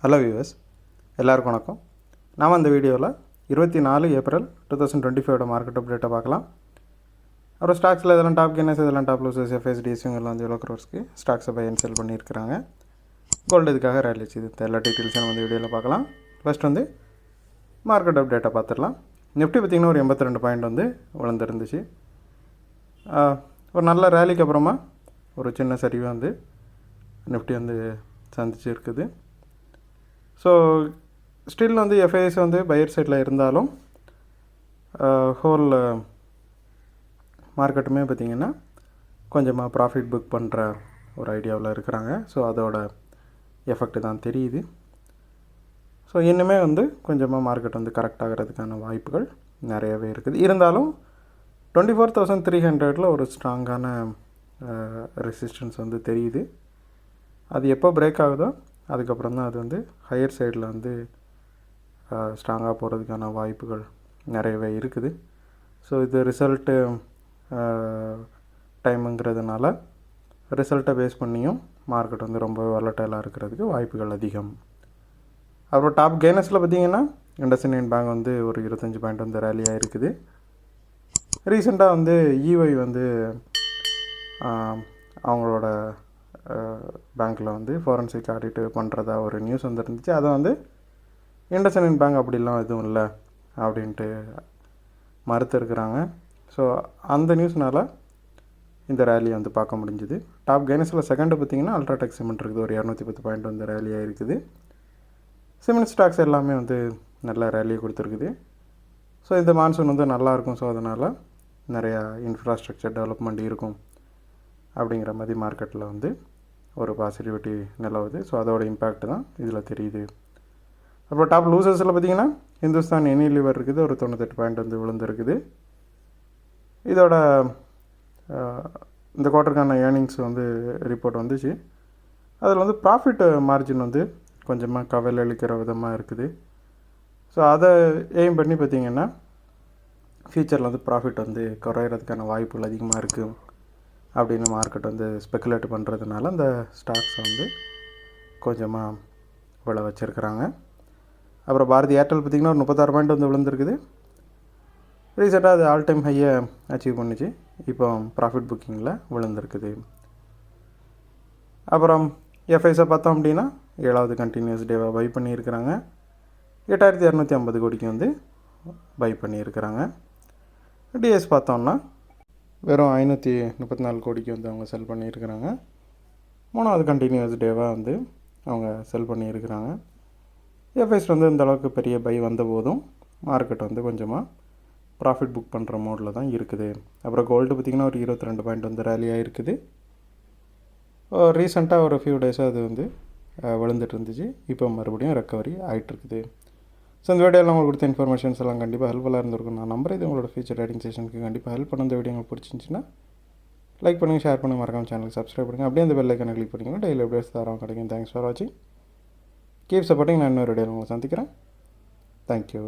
Hello viewers, எல்லாருக்கும் வணக்கம். நாம் இந்த வீடியோவில் 24 ஏப்ரல் 2025 மார்க்கெட் அப்டேட்டை பார்க்கலாம். அப்புறம் ஸ்டாக்ஸில் இதெல்லாம் டாப் கெய்னர்ஸ், இதெல்லாம் டாப் லூசர்ஸ், எஃப்எஸ்டிஎஸ்ஸும் எல்லாம் வந்து எவ்வளோ க்ரோர்ஸ்க்கு ஸ்டாக்ஸை பை அண்ட் செல் பண்ணியிருக்கிறாங்க. கோல்டு இதுக்காக ரேலி வச்சு எல்லா டீட்டெயில்ஸும் நம்ம இந்த வீடியோவில் பார்க்கலாம். ஃபஸ்ட் வந்து மார்க்கெட் அப்டேட்டை பார்த்துடலாம். நிஃப்டி பார்த்திங்கன்னா ஒரு 82 பாயிண்ட் வந்து விழுந்துருந்துச்சு. ஒரு நல்ல ரேலிக்கு அப்புறமா ஒரு சின்ன சரிவு வந்து நிஃப்டி வந்து சந்திச்சு இருக்குது. ஸோ ஸ்டில் வந்து எஃப்ஐஎஸ் வந்து பையர் சைடில் இருந்தாலும் ஹோல் மார்க்கெட்டுமே பார்த்திங்கன்னா கொஞ்சமாக ப்ராஃபிட் புக் பண்ணுற ஒரு ஐடியாவில் இருக்கிறாங்க. ஸோ அதோட எஃபெக்ட் தான் தெரியுது. ஸோ இன்னுமே வந்து கொஞ்சமாக மார்க்கெட் வந்து கரெக்ட் ஆகிறதுக்கான வாய்ப்புகள் நிறையவே இருக்குது. இருந்தாலும் 24,300 ஒரு ஸ்ட்ராங்கான ரெசிஸ்டன்ஸ் வந்து தெரியுது. அது எப்போ பிரேக் ஆகுதோ அதுக்கப்புறம் தான் அது வந்து ஹையர் சைடில் வந்து ஸ்ட்ராங்காக போகிறதுக்கான வாய்ப்புகள் நிறையவே இருக்குது. ஸோ இது ரிசல்ட்டு டைமுங்கிறதுனால ரிசல்ட்டை பேஸ் பண்ணியும் மார்க்கெட் வந்து ரொம்ப வாலட்டைலாக இருக்கிறதுக்கு வாய்ப்புகள் அதிகம். அப்புறம் டாப் கெய்னர்ஸில் பார்த்திங்கன்னா இண்டஸ்இண்ட் பேங்க் வந்து ஒரு 25 பாயிண்ட் வந்து ரேலியாக இருக்குது. ரீசெண்டாக வந்து இஒய் வந்து அவங்களோட பேங்க்கில் வந்து ஃபாரன்சிக் ஆடிட் பண்ணுறதா ஒரு நியூஸ் வந்துருந்துச்சு. அதை வந்து இண்டஸ்இண்ட் பேங்க் அப்படிலாம் எதுவும் இல்லை அப்படின்ட்டு மறுத்து இருக்கிறாங்க. ஸோ அந்த நியூஸ்னால் இந்த ரேலியை வந்து பார்க்க முடிஞ்சுது. டாப் கெய்னர்ஸில் செகண்டு பார்த்திங்கன்னா அல்ட்ராடெக் சிமெண்ட் இருக்குது. ஒரு 210 பாயிண்ட் வந்து ரேலியாக இருக்குது. சிமெண்ட் ஸ்டாக்ஸ் எல்லாமே வந்து நல்ல ரேலியை கொடுத்துருக்குது. ஸோ இந்த மான்சூன் வந்து நல்லாயிருக்கும். ஸோ அதனால் நிறையா இன்ஃப்ராஸ்ட்ரக்சர் டெவலப்மெண்ட் இருக்கும் அப்படிங்கிற மாதிரி மார்க்கெட்டில் வந்து ஒரு பாசிட்டிவிட்டி நிலவுது. ஸோ அதோட இம்பேக்ட் தான் இதில் தெரியுது. அப்புறம் டாப் லூசர்ஸில் பார்த்திங்கன்னா இந்துஸ்தான் யூனிலிவர் இருக்குது. ஒரு 98 பாயிண்ட் வந்து விழுந்துருக்குது. இதோட இந்த குவார்ட்டருக்கான ஏர்னிங்ஸ் வந்து ரிப்போர்ட் வந்துச்சு. அதில் வந்து ப்ராஃபிட் மார்ஜின் வந்து கொஞ்சமாக கவலை அளிக்கிற விதமாக இருக்குது. ஸோ அதை எய்ம் பண்ணி பார்த்திங்கன்னா ஃப்யூச்சரில் வந்து ப்ராஃபிட் வந்து குறையிறதுக்கான வாய்ப்புகள் அதிகமாக இருக்குது அப்படின்னு மார்க்கெட் வந்து ஸ்பெக்குலேட் பண்ணுறதுனால அந்த ஸ்டாக்ஸை வந்து கொஞ்சமாக விலை வச்சுருக்கிறாங்க. அப்புறம் பாரதி ஏர்டெல் பார்த்திங்கன்னா ஒரு 36 பாயிண்ட் வந்து விழுந்துருக்குது. ரீசெண்டாக அது ஆல் டைம் ஹையை அச்சீவ் பண்ணிச்சு. இப்போ ப்ராஃபிட் புக்கிங்கில் விழுந்துருக்குது. அப்புறம் எஃப்ஐஸை பார்த்தோம் அப்படின்னா 7வது கண்டினியூஸ் டேவாக பை பண்ணியிருக்கிறாங்க. 8,250 கோடிக்கு வந்து பை பண்ணியிருக்கிறாங்க. டிஎஸ் பார்த்தோம்னா வெறும் 534 கோடிக்கு வந்து அவங்க செல் பண்ணியிருக்கிறாங்க. 3வது கண்டினியூஸ் டேவாக வந்து அவங்க செல் பண்ணியிருக்கிறாங்க. எஃப்ஐஸ் வந்து இந்தளவுக்கு பெரிய பை வந்த போதும் மார்க்கெட் வந்து கொஞ்சமாக ப்ராஃபிட் புக் பண்ணுற மோடில் தான் இருக்குது. அப்புறம் கோல்டு பார்த்திங்கன்னா ஒரு 22 பாயிண்ட் வந்து ரேலியாக இருக்குது. ரீசெண்டாக ஒரு ஃபியூ டேஸாக அது வந்து விழுந்துட்டு இருந்துச்சு. இப்போ மறுபடியும் ரெக்கவரி ஆகிட்டுருக்குது. ஸோ இந்த வீடியோவில் உங்களுக்கு கொடுத்த இன்ஃபர்மேஷன்ஸ் எல்லாம் கண்டிப்பாக ஹெல்ப்ஃபுல்லாக இருந்திருக்கும் நான் நம்புறேன். இது உங்களோட ஃபியூச்சர் ட்ரேடிங் செஷனுக்கு கண்டிப்பாக ஹெல்ப் பண்ண. இந்த வீடியோ உங்களுக்கு பிடிச்சிருந்துச்சுன்னா லைக் பண்ணுங்கள், ஷேர் பண்ணுங்கள், மறக்காம சேனலுக்கு சப்ஸ்கிரைப் பண்ணுங்கள். அப்படியே அந்த பெல் ஐக்கானை கிளிக் பண்ணிங்கன்னா டெய்லி அப்டேட்ஸ் தரோம் கிடைக்கும். தேங்க்ஸ் ஃபார் வாட்சிங். Keep supporting. நான் இன்னொரு வீடியோவில் உங்களை சந்திக்கிறேன். தேங்க்யூ.